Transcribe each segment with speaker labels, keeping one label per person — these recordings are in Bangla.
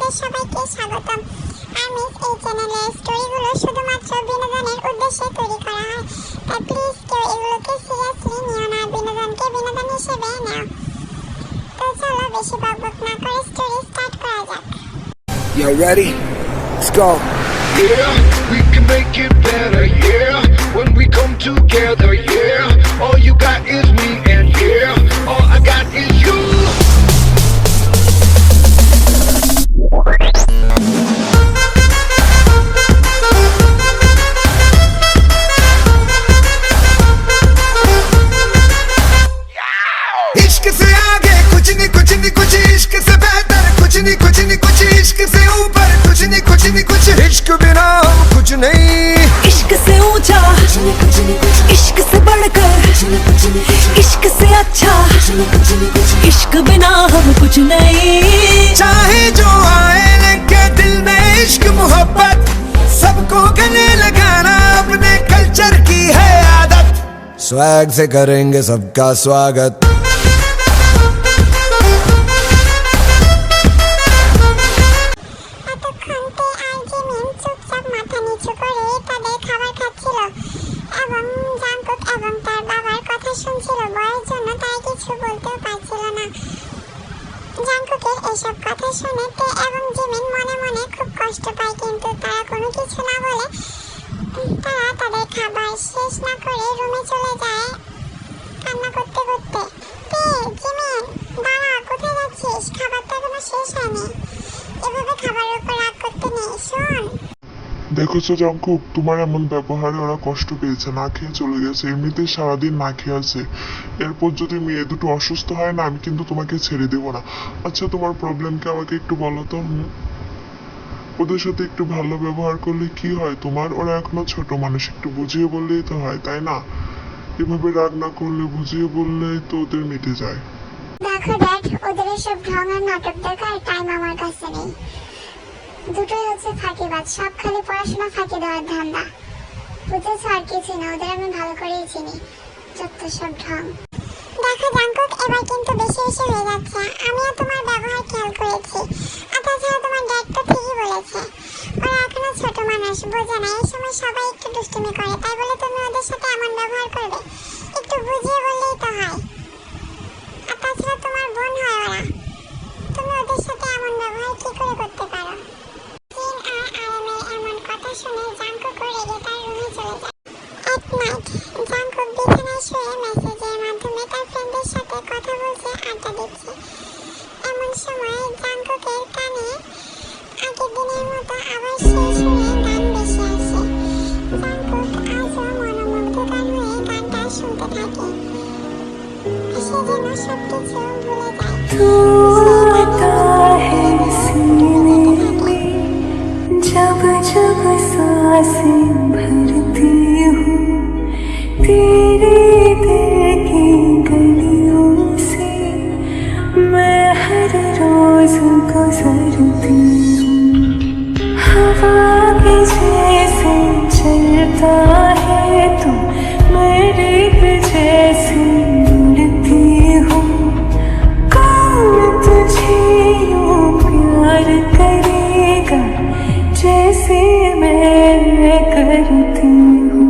Speaker 1: আপনাদের সবাইকে স্বাগতম। আমিস এই চ্যানেলের স্টোরিগুলো শুধুমাত্র বিনোদনের উদ্দেশ্যে তৈরি করা হয়, তাই প্লিজ কেউ এগুলোকে সিরিয়াসলি নিও না, বিনোদনকে বিনোদন হিসেবে নাও। তো চলো বেশি বকবক না করে স্টোরি স্টার্ট করা যাক।
Speaker 2: You ready? Let's go.
Speaker 3: Yeah, we can make it better, yeah. When we come together, yeah. All you got is me and yeah, all I got is you.
Speaker 2: इश्क से आगे कुछ नहीं कुछ इश्क से बेहतर कुछ नहीं कुछ इश्क से ऊपर कुछ नहीं कुछ इश्क बिना हम कुछ नहीं।
Speaker 4: इश्क से ऊंचा इश्क से बढ़कर इश्क से अच्छा इश्क बिना हम कुछ नहीं।
Speaker 2: चाहे जो आए लगे दिल में इश्क मोहब्बत, सबको गले लगाना अपने कल्चर की है आदत। स्वैग से करेंगे सबका स्वागत।
Speaker 1: এসব কথা শুনে তে এবং জিমিন মনে মনে খুব কষ্ট পায়, কিন্তু তারা কোনো কিছু না বলে তারা তাদের খাবার শেষ না করে রুমে চলে যায় কান্না করতে করতে। তে জিমিন দাঁড়া, কোথায় যাচ্ছিস? খাবার তো এখনো শেষ হয়নি, এভাবে খাবারের উপর রাগ করতে নেই। শোন,
Speaker 5: দেখেছো জাঙ্কুক, তোমার এমন ব্যবহারে ওরা কষ্ট পেয়েছে, না খেয়ে চলে গেছে, এমনিতেই সারাদিন না খেয়ে আছে। এরপর যদি মেয়ে দুটো অসুস্থ হয় না, আমি কিন্তু তোমাকে ছেড়ে দেবো না। আচ্ছা, তোমার প্রবলেমকে আমাকে একটু বলো তো। ওদের সাথে একটু ভালো ব্যবহার করলে কি হয় তোমার? ওরা এখনো ছোট মানুষ, একটু বুঝিয়ে বললেই তো হয়, তাই না? এভাবে রাগ না করলে, বুঝিয়ে বললেই তো ওদের মিটে যায়।
Speaker 1: দেখো ড্যাড, ওদের এসব ঢং আর নাটক দেখার টাইম আমার কাছে নেই। দুটোই হচ্ছে ফাঁকিবাজ, সব খালি পড়াশোনা ফাঁকি দেওয়ার ধান্দা। বুঝেছ, আর কিছু না, ওদের আমি ভালো করেই চিনি, যত সব ঢং। দেখো জাঙ্কুক, এবার কিন্তু বেশি বেশি হয়ে যাচ্ছে। আমিও তোমার ব্যবহার খেয়াল করেছি, আর তাছাড়া তোমার ড্যাড তো ঠিকই বলেছে, ওরা এখনো ছোট মানুষ, বোঝে না। এই সময় সবাই একটু দুষ্টুমি করে, তাই বলে তুমি ওদের সাথে এমন ব্যবহার করবে? একটু বুঝিয়ে বললেই তো হয়। আর তাছাড়া তোমার বোন হয় ওরা, তুমি ওদের সাথে এমন ব্যবহার কি করে করতে পারো? জিন আর আরামের এমন কথা শুনে জাঙ্কুক রেগে তার রুমে চলে যায়। এক নাইট জাঙ্কুক বিছানায় শুয়ে মেসেজের মাধ্যমে তার ফ্রেন্ডের সাথে কথা বলছে, আড্ডা দিচ্ছে। এমন সময় জাঙ্কুকের কানে আগের দিনের মতো আবার সেই সুরে গান ভেসে আসে। জাঙ্কুক আজও মনোমুগ্ধকর হয়ে গানটা শুনতে থাকে, সে যেন সবকিছু ভুলে যায়।
Speaker 4: जब जब सांसें भरती हूँ तेरे दिल की गलियों से, मैं हर रोज गुजरती हूँ। हवा के जैसे चलता है तू, मेरे जैसे उड़ती हूँ। कौन तुझे यूँ प्यार करेगा जैसे मैं करती हूँ।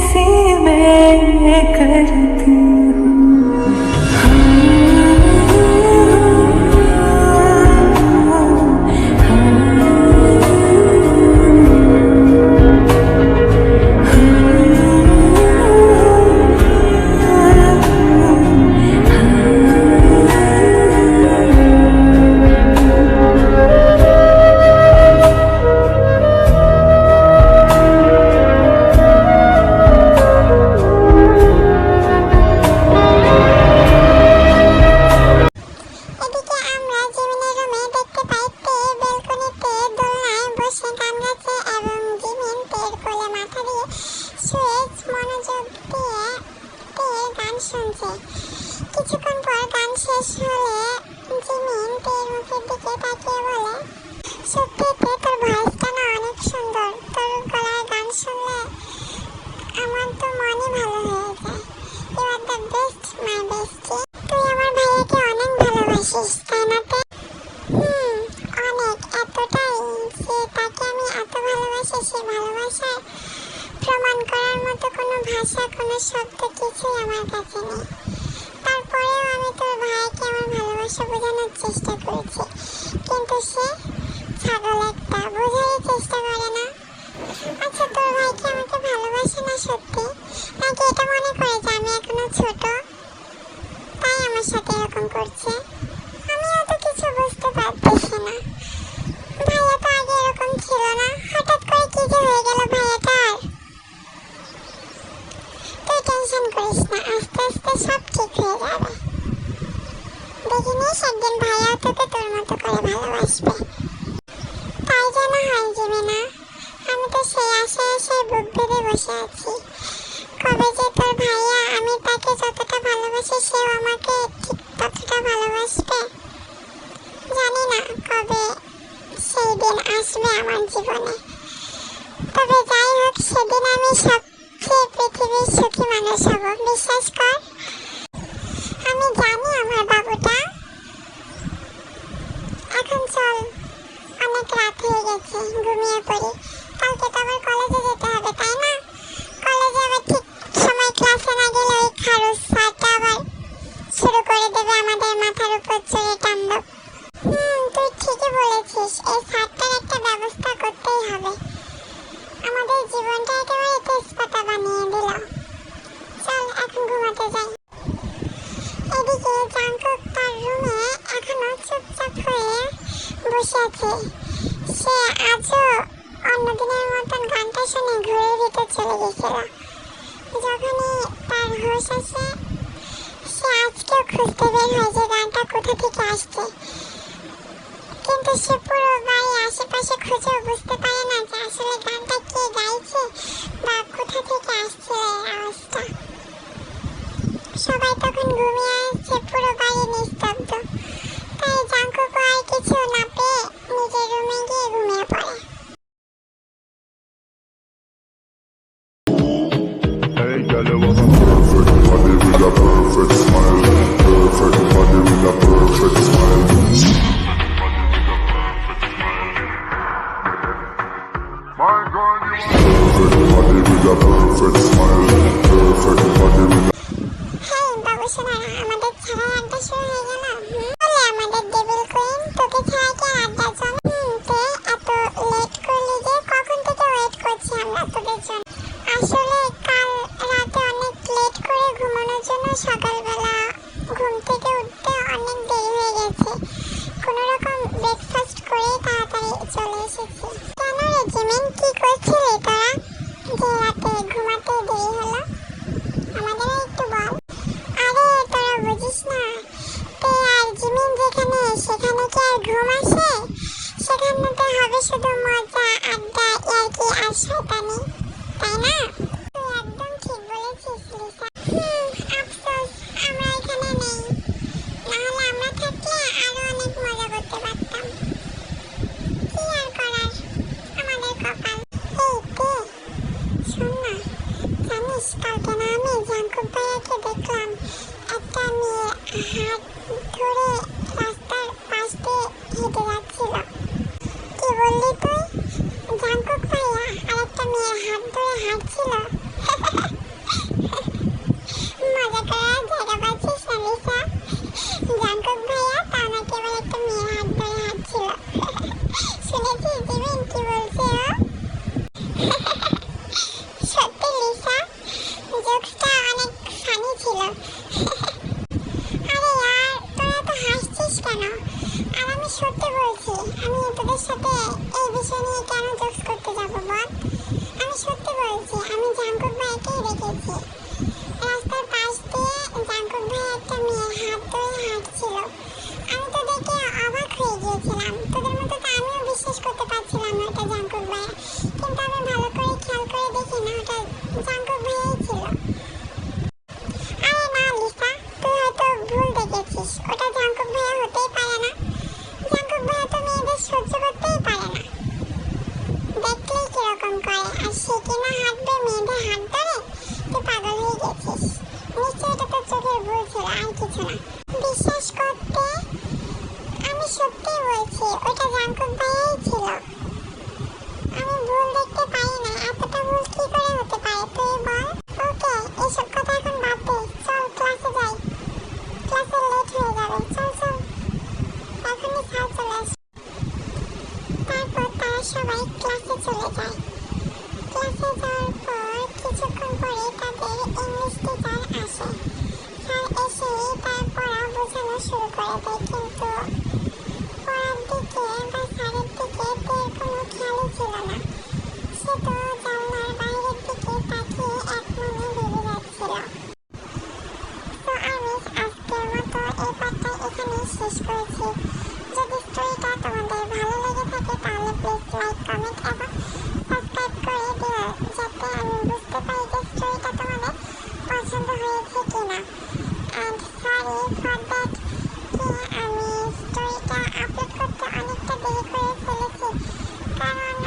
Speaker 4: कैसी मैं करती
Speaker 1: এদিকে আমরা জিমিনের রুমে দেখতে পাই তে বেলকনিতে দোলনায় বসে গান গাচ্ছে এবং জিমিন তের কোলে মাথা দিয়ে শুয়ে মনোযোগ দিয়ে তের গান শুনছে। কিছুক্ষণ পর গান শেষ হলে জিমিন তের মুখের দিকে তাকিয়ে বলে, সত্যিতে তোর ভয়েসটা না অনেক সুন্দর, তোর গলায় গান শুনলে আমার তো মনই ভালো হয়ে যায়। You are the best my bestie. তুই আমার ভাইয়াকে অনেক ভালোবাসিস তাই না তে? অনেক, এতটাই যে তাকে আমি এত ভালোবাসি, সে ভালোবাসার প্রমাণ করার মতো কোনো ভাষা, কোনো শব্দ কিছুই আমার কাছে নেই। তারপরেও আমি তোর ভাইকে আমার ভালোবাসা বোঝানোর চেষ্টা করেছি, কিন্তু সে ছাগল একটা, বোঝারই চেষ্টা করে না। আচ্ছা, তোর ভাই কি আমাকে ভালোবাসে না সত্যি, নাকি এটা মনে করে যে আমি এখনো ছোট তাই আমার সাথে এরকম করছে? আমিও তো কিছু বুঝতে পারতেছি না। ভাইয়া তো আগে এরকম ছিল না, হঠাৎ করে কি যে হয়ে গেল ভাইয়াটার। তুই টেনশন করিস না, আস্তে আস্তে সব ঠিক হয়ে যাবে। দেখিনিস একদিন ভাইয়া তোকে তোর মতো করে ভালোবাসবে। তাই যেন হয় জিমিনা, আমি তো সেই আশায় বুক ভেবে বসে আছি। কবে যে তোর ভাইয়া, আমি তাকে যতটা ভালোবাসি সেও আমাকে ঠিক ততটা ভালোবাসবে। জানি না কবে সেই দিন আসবে আমার জীবনে। তবে যাই হোক, সেদিন আমি সবচেয়ে পৃথিবীর সুখী মানুষ হব, বিশ্বাস কর। আমি জানি আমার বাবুটা। এখন চল, অনেক রাত হয়ে গেছে, ঘুমিয়ে পড়ি। কালকে তো আবার কলেজে যেতে হবে তাই না? কলেজে আবার ঠিক সময় ক্লাসে না গেলে ওই খারুস স্যারটা আবার শুরু করে দেবে আমাদের মাথার উপর চড়ে তাণ্ডব। তুই ঠিকই বলেছিস, এই স্যারটার একটা ব্যবস্থা করতেই হবে। আমাদের জীবনটা একেবারে তেজপাতা বানিয়ে দিল। চল এখন ঘুমাতে যাই। এদিকে জাংকুক তার রুমে এখনো চুপচাপ হয়ে বসে আছে। সে আজও অন্যদিনের মতন গানটা শুনে ঘরের ভিতর চলে গেছিল। যখনই তার হোশ আসে, সে আজকেও খুঁজতে বের হয় যে গানটা কোথা থেকে আসছে, কিন্তু সে পুরো বাড়ি আশেপাশে খুঁজেও বুঝতে পারে না যে আসলে গানটা কে গাইছে বা কোথা থেকে আসছে আওয়াজটা। সবাই তখন ঘুমিয়ে আসছে, পুরো বাড়ি নিস্তব্ধ। তাই জাংকুক আর কিছু না পেয়ে নিজের রুমে গিয়ে ঘুমিয়ে পড়ে।
Speaker 6: Hey, girl, you have a perfect body with a perfect smile. Perfect body with a perfect smile. My girl, you have perfect body with a perfect smile. Perfect body with a
Speaker 1: হেই বাবু সোনারা, আমাদের ছাড়া আড্ডা শুরু হয়ে গেল। বলে আমাদের ডেভিল কুইন, তোকে ছাড়া কি আড্ডা জমে? তে এত লেট করলি যে, কখন থেকে ওয়েট করছি আমরা তোদের জন্য। আসলে কাল রাতে অনেক লেট করে ঘুমানোর জন্য সকালবেলা ঘুম থেকে উঠতে অনেক দেরি হয়ে গেছে। কোনো রকম ব্রেকফাস্ট করে তাড়াতাড়ি চলে এসেছি। কেন রে জিমিন, কি করছিলি তোরা যে রাতে ঘুমাতে দেরি হলো? আমাদের একটু বল। আরে তোরা বুঝিস না, তে আর জিমিন যেখানে, সেখানে কি আর ঘুম আসে? সেখানেতে হবে শুধু মজা, আড্ডা, ইয়ার্কি আর শয়তানি, তাই না? তুই একদম ঠিক বলেছিস লিসা। আফসোস আমরা এখানে নেই, নাহলে আমরা থাকলে আরো অনেক মজা করতে পারতাম। কি আর করার, আমাদের কপাল। এই তে শোন না, জানিস কালকে না আমি জাংকুক ভাইয়াকে দেখলাম একটা মেয়ে হাত ধরে রাস্তার পাশ দিয়ে হেঁটে যাচ্ছিল। কি বললি তুই? জাংকুক ভাইয়া আর একটা মেয়ে হাত ধরে হাঁটছিল? বলছি, আমি জাঙ্কুক ভাইকেই দেখেছি। রাস্তার পাশ দিয়ে জাঙ্কুক ভাই একটা মেয়ের হাত ধরে হাঁটছিল। আমি তো দেখে অবাক হয়ে গিয়েছিলাম, তোদের মতো তো আমিও বিশ্বাস করতে পারছিলাম না ওটা জাঙ্কুক ভাই, কিন্তু আমি ভালো করে খেয়াল করে দেখি না ওটা জাঙ্কুক ভাইই ছিল। আরে না লিসা, তুই হয়তো ভুল দেখেছিস, ওটা জাঙ্কুক ভাইয়া হতেই পারে না। জাঙ্কুক ভাইয়া তো মেয়েদের সহ্য করতেই পারে না, দেখলেই কিরকম করে, আর সে কিনা হাঁটবে মেয়েদের হাত ধরে। তুই পাগল হয়ে গেছিস, নিশ্চয়ই এটা তোর চোখের ভুল ছিল, আর কিছু না। বিশ্বাস করতে, আমি সত্যি বলছি ওটা জাঙ্কুক ভাইয়াই ছিল। আমি ভুল দেখতে পারি না, এতটা ভুল কি করে হতে পারে তুই বল। ওকে, এসব কথা এখন বাদ দে, চল ক্লাসে যাই, ক্লাসে লেট হয়ে যাবে। চল চল, এখনই স্যার চলে আসবে। তারপর তারা সবাই ক্লাসে চলে যায়। ক্লাসে যাওয়ার পর কিছুক্ষণ পরে তাদের ইংলিশ টিচার আসে। স্যার এসেই তার পড়া বোঝানো শুরু করে দেয়, কিন্তু পড়ার দিকে বা স্যারের দিকে তের কোনো খেয়ালই ছিল না। সে তো জানলার বাইরের দিকে তাকিয়ে এক মনে ভেবে যাচ্ছিল। তো আমি আজকের মতো এই পাঠটা এখানেই শেষ করেছি। যদি স্টোরিটা তোমাদের ভালো লেগে থাকে তাহলে প্লিজ লাইক, কমেন্ট এবং সাবস্ক্রাইব করে দিও, যাতে আমি বুঝতে পারি যে স্টোরিটা তোমাদের পছন্দ হয়েছে কিনা। অ্যান্ড সরি ফর দ্যাট কি আমি স্টোরিটা আপলোড করতে অনেকটা দেরি করে ফেলেছি, কারণ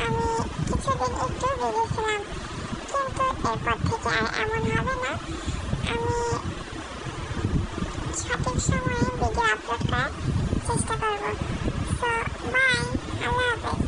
Speaker 1: আমি কিছুদিন একটু বিজি ছিলাম, কিন্তু এরপর থেকে আর এমন হবে না। আমি সঠিক সময়ে ভিডিও আপলোড করার চেষ্টা করব। সো বাই, আল্লাহ হাফেজ।